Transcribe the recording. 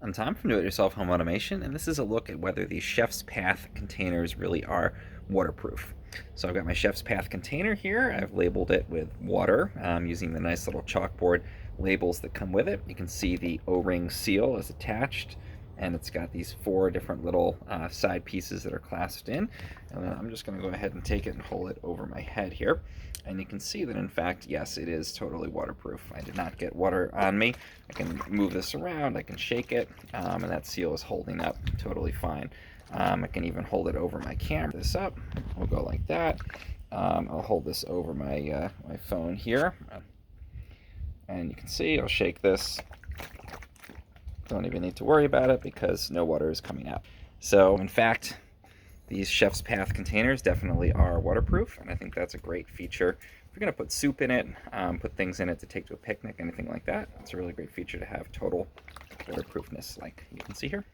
I'm Tom from Do It Yourself Home Automation, and this is a look at whether these Chef's Path containers really are waterproof. So I've got my Chef's Path container here. I've labeled it with water using the nice little chalkboard labels that come with it. You can see the O-ring seal is attached, and it's got these four different little side pieces that are clasped in. And I'm just going to go ahead and take it and hold it over my head here. And you can see that, in fact, yes, it is totally waterproof. I did not get water on me. I can move this around, I can shake it, and that seal is holding up totally fine. I can even hold it over my camera. This up, we'll go like that. I'll hold this over my my phone here, and you can see I'll shake this. Don't even need to worry about it because no water is coming out. So, in fact, these Chef's Path containers definitely are waterproof, and I think that's a great feature. If you're going to put soup in it, put things in it to take to a picnic, anything like that, it's a really great feature to have total waterproofness like you can see here.